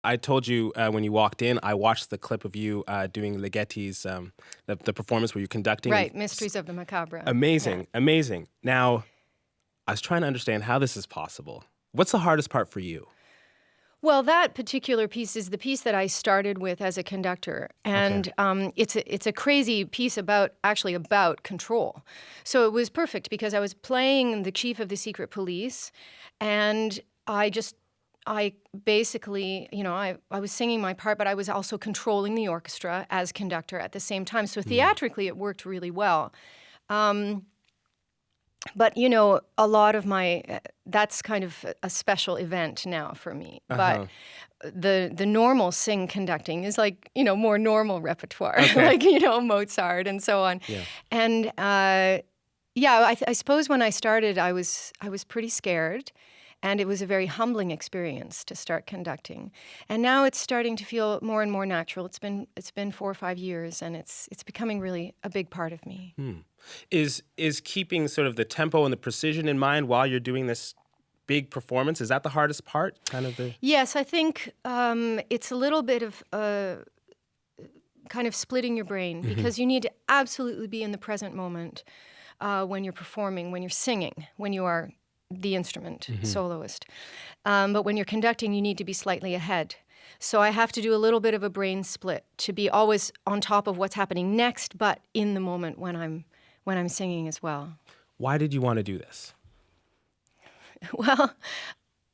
I told you when you walked in, I watched the clip of you doing Ligeti's, the performance where you're conducting. Right, Mysteries of the Macabre. Amazing, amazing. Now, I was trying to understand how this is possible. What's the hardest part for you? Well, that particular piece is the piece that I started with as a conductor, and it's a crazy piece about control. So it was perfect because I was playing the chief of the secret police, and I basically, I was singing my part, but I was also controlling the orchestra as conductor at the same time. So theatrically, it worked really well. But, a lot of that's kind of a special event now for me. But the normal sing conducting is like, more normal repertoire, like, Mozart and so on. Yeah. And, I suppose when I started, I was pretty scared. And it was a very humbling experience to start conducting. And now it's starting to feel more and more natural. It's been 4 or 5 years, and it's becoming really a big part of me. Is keeping sort of the tempo and the precision in mind while you're doing this big performance, is that the hardest part? Yes, I think it's a little bit of kind of splitting your brain, because you need to absolutely be in the present moment when you're performing, when you're singing, when you are the instrument soloist. But when you're conducting, you need to be slightly ahead. So I have to do a little bit of a brain split to be always on top of what's happening next, but in the moment when I'm singing as well. Why did you want to do this? Well,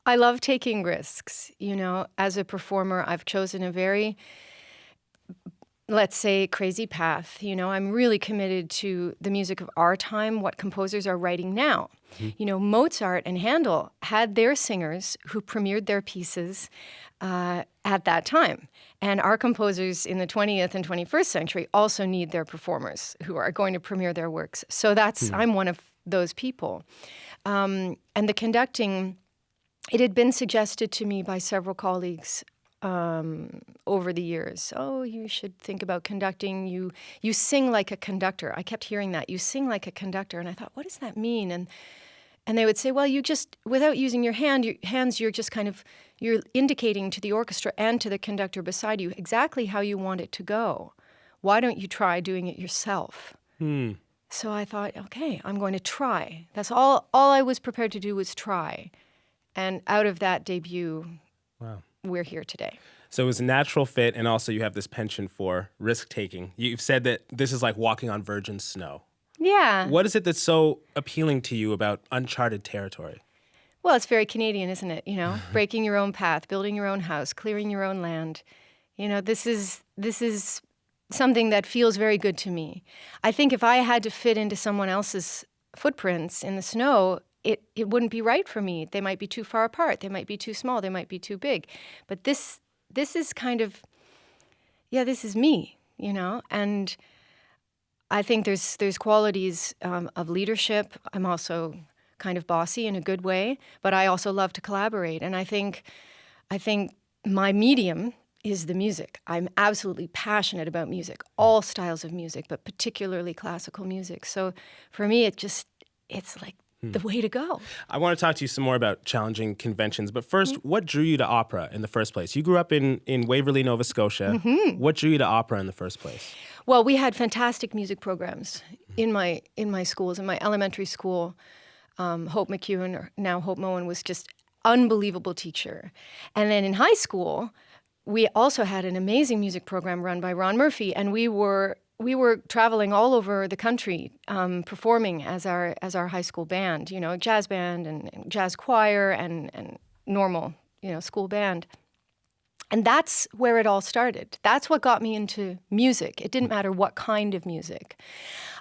I love taking risks. As a performer, I've chosen a very, let's say, crazy path. I'm really committed to the music of our time, what composers are writing now. Mozart and Handel had their singers who premiered their pieces at that time. And our composers in the 20th and 21st century also need their performers who are going to premiere their works. So I'm one of those people. And the conducting, it had been suggested to me by several colleagues over the years. Oh, you should think about conducting. You sing like a conductor. I kept hearing that. You sing like a conductor. And I thought, what does that mean? And they would say, well, you just, without using your hands, you're just you're indicating to the orchestra and to the conductor beside you exactly how you want it to go. Why don't you try doing it yourself? So I thought, okay, I'm going to try. That's all I was prepared to do was try. And out of that debut, we're here today. So it was a natural fit, and also you have this penchant for risk-taking. You've said that this is like walking on virgin snow. Yeah. What is it that's so appealing to you about uncharted territory? Well, it's very Canadian, isn't it? Breaking your own path, building your own house, clearing your own land. This is something that feels very good to me. I think if I had to fit into someone else's footprints in the snow, it wouldn't be right for me. They might be too far apart. They might be too small. They might be too big. But this is kind of, this is me, and I think there's qualities of leadership. I'm also kind of bossy in a good way, but I also love to collaborate. And I think my medium is the music. I'm absolutely passionate about music, all styles of music, but particularly classical music. So for me, it's like the way to go. I want to talk to you some more about challenging conventions, but first, what drew you to opera in the first place? You grew up in Waverly, Nova Scotia. What drew you to opera in the first place? Well, we had fantastic music programs in my schools. In my elementary school, Hope McEwen, or now Hope Moen, was just unbelievable teacher. And then in high school, we also had an amazing music program run by Ron Murphy, and we were traveling all over the country, performing as our high school band, jazz band and jazz choir and normal, school band. And that's where it all started. That's what got me into music. It didn't matter what kind of music.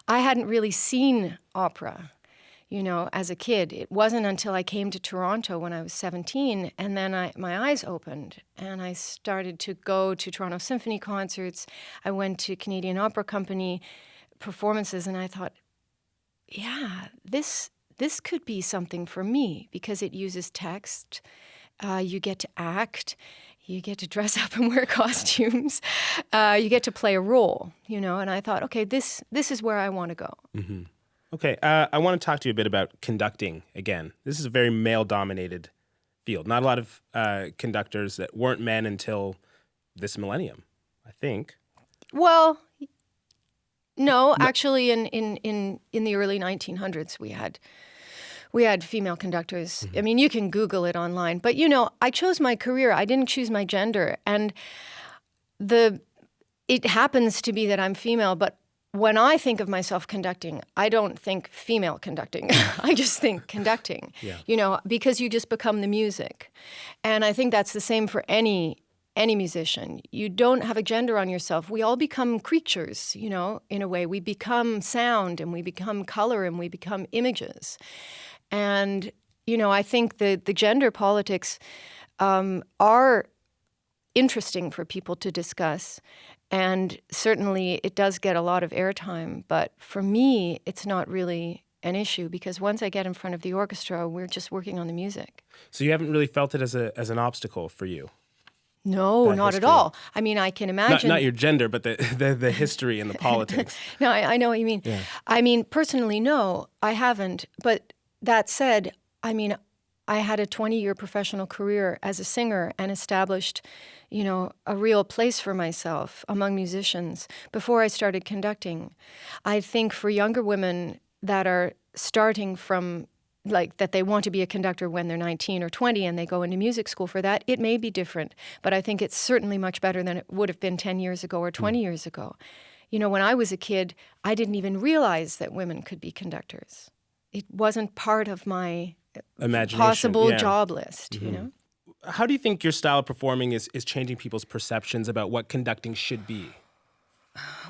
I hadn't really seen opera, as a kid. It wasn't until I came to Toronto when I was 17, and then my eyes opened, and I started to go to Toronto Symphony concerts. I went to Canadian Opera Company performances, and I thought, this could be something for me, because it uses text. You get to act. You get to dress up and wear costumes. You get to play a role, and I thought, okay, this is where I want to go. Mm-hmm. Okay, I want to talk to you a bit about conducting again. This is a very male-dominated field. Not a lot of conductors that weren't men until this millennium, I think. Well, no, actually, in the early 1900s, we had female conductors. I mean, you can Google it online. But, I chose my career. I didn't choose my gender. And it happens to be that I'm female, but when I think of myself conducting, I don't think female conducting. I just think conducting, because you just become the music. And I think that's the same for any musician. You don't have a gender on yourself. We all become creatures, in a way. We become sound, and we become color, and we become images. And, I think the gender politics are interesting for people to discuss. And certainly it does get a lot of airtime. But for me, it's not really an issue, because once I get in front of the orchestra, we're just working on the music. So you haven't really felt it as an obstacle for you? No, not at all. I mean, I can imagine. Not your gender, but the history and the politics. No, I know what you mean. Yeah. I mean, personally, no, I haven't. But that said, I mean, I had a 20-year professional career as a singer and established, a real place for myself among musicians before I started conducting. I think for younger women that are starting from, that they want to be a conductor when they're 19 or 20 and they go into music school for that, it may be different. But I think it's certainly much better than it would have been 10 years ago or 20 years ago. When I was a kid, I didn't even realize that women could be conductors. It wasn't part of my possible job list, How do you think your style of performing is changing people's perceptions about what conducting should be?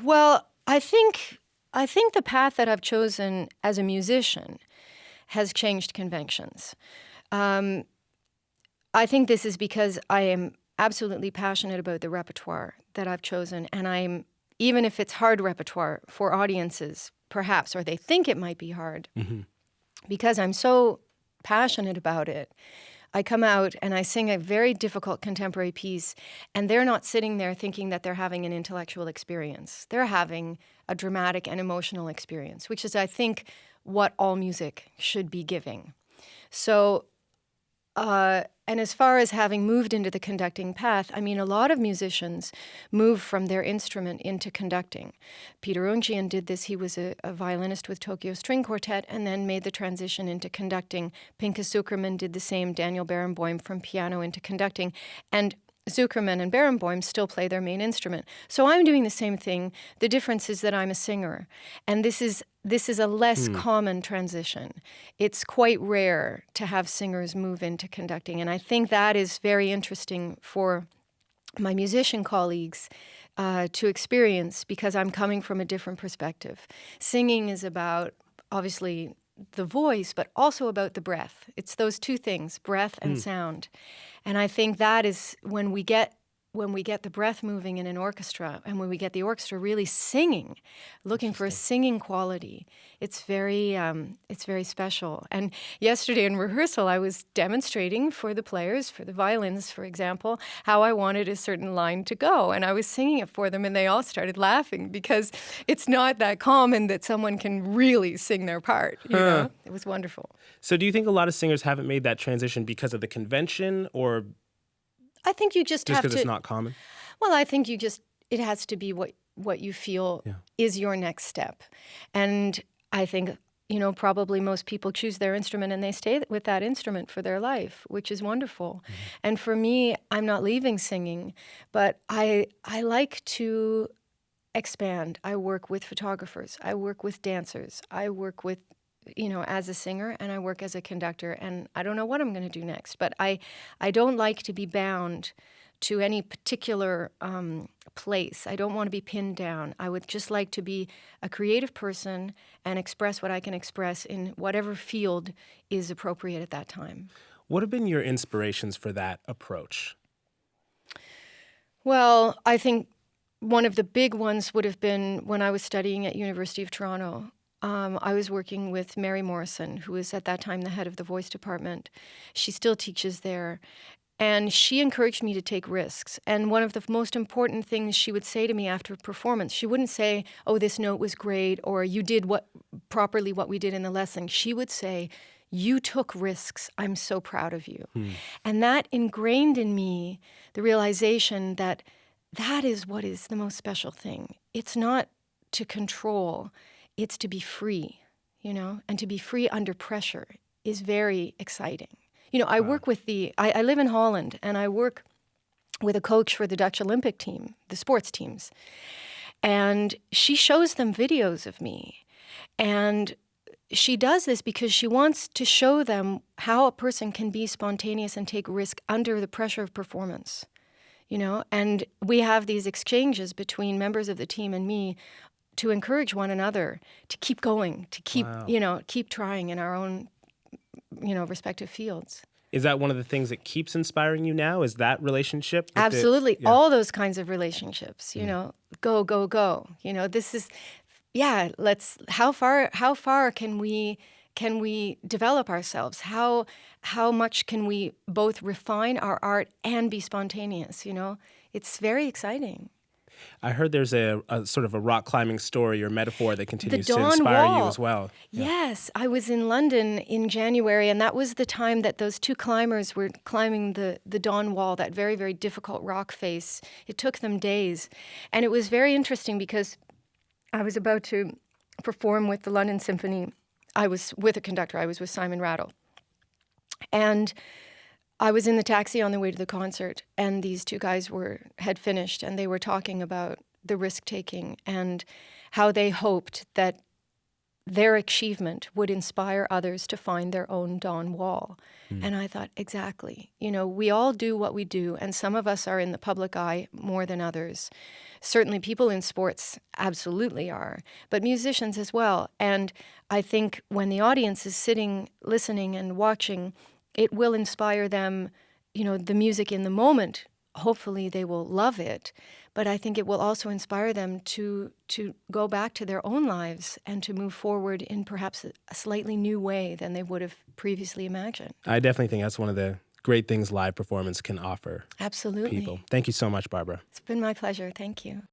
Well, I think the path that I've chosen as a musician has changed conventions. I think this is because I am absolutely passionate about the repertoire that I've chosen, and even if it's hard repertoire for audiences, perhaps, or they think it might be hard, because I'm so passionate about it, I come out and I sing a very difficult contemporary piece, and they're not sitting there thinking that they're having an intellectual experience. They're having a dramatic and emotional experience, which is, I think, what all music should be giving. So, and as far as having moved into the conducting path, I mean, a lot of musicians move from their instrument into conducting. Peter Ungian did this. He was a violinist with Tokyo String Quartet and then made the transition into conducting. Pinka Zukerman did the same, Daniel Barenboim, from piano into conducting. And Zukerman and Barenboim still play their main instrument. So I'm doing the same thing. The difference is that I'm a singer. And this is a less common transition. It's quite rare to have singers move into conducting. And I think that is very interesting for my musician colleagues to experience, because I'm coming from a different perspective. Singing is about, obviously, the voice, but also about the breath. It's those two things, breath and sound. And I think that is when we get the breath moving in an orchestra, and when we get the orchestra really singing, looking for a singing quality, it's very special. And yesterday in rehearsal, I was demonstrating for the players, for the violins, for example, how I wanted a certain line to go. And I was singing it for them, and they all started laughing, because it's not that common that someone can really sing their part. It was wonderful. So do you think a lot of singers haven't made that transition because of the convention, or I think you just have to. Just because it's not common? Well, I think it has to be what you feel is your next step. And I think, probably most people choose their instrument and they stay with that instrument for their life, which is wonderful. And for me, I'm not leaving singing, but I like to expand. I work with photographers. I work with dancers. I work with, as a singer, and I work as a conductor, and I don't know what I'm going to do next, but I don't like to be bound to any particular place. I don't want to be pinned down. I would just like to be a creative person and express what I can express in whatever field is appropriate at that time. What have been your inspirations for that approach? Well, I think one of the big ones would have been when I was studying at University of Toronto. I was working with Mary Morrison, who was at that time the head of the voice department. She still teaches there. And she encouraged me to take risks. And one of the most important things she would say to me after a performance, she wouldn't say, "Oh, this note was great," or "You did properly what we did in the lesson." She would say, You took risks. I'm so proud of you. And that ingrained in me the realization that that is what is the most special thing. It's not to control, it's to be free, and to be free under pressure is very exciting. I work with I live in Holland, and I work with a coach for the Dutch Olympic team, the sports teams. And she shows them videos of me. And she does this because she wants to show them how a person can be spontaneous and take risk under the pressure of performance. And we have these exchanges between members of the team and me to encourage one another to keep going, to keep, keep trying in our own, respective fields. Is that one of the things that keeps inspiring you now? Is that relationship? Absolutely. All those kinds of relationships, go, go, go. This is, how far can we develop ourselves? How much can we both refine our art and be spontaneous, It's very exciting. I heard there's a sort of a rock climbing story or metaphor that continues to inspire you as well. Yes, I was in London in January, and that was the time that those two climbers were climbing the Dawn Wall, that very, very difficult rock face. It took them days. And it was very interesting because I was about to perform with the London Symphony. I was with a conductor. I was with Simon Rattle. And I was in the taxi on the way to the concert, and these two guys had finished, and they were talking about the risk-taking and how they hoped that their achievement would inspire others to find their own Dawn Wall. And I thought, exactly. We all do what we do, and some of us are in the public eye more than others. Certainly people in sports absolutely are, but musicians as well. And I think when the audience is sitting, listening, and watching, it will inspire them, the music in the moment. Hopefully they will love it. But I think it will also inspire them to go back to their own lives and to move forward in perhaps a slightly new way than they would have previously imagined. I definitely think that's one of the great things live performance can offer. Absolutely. People. Thank you so much, Barbara. It's been my pleasure. Thank you.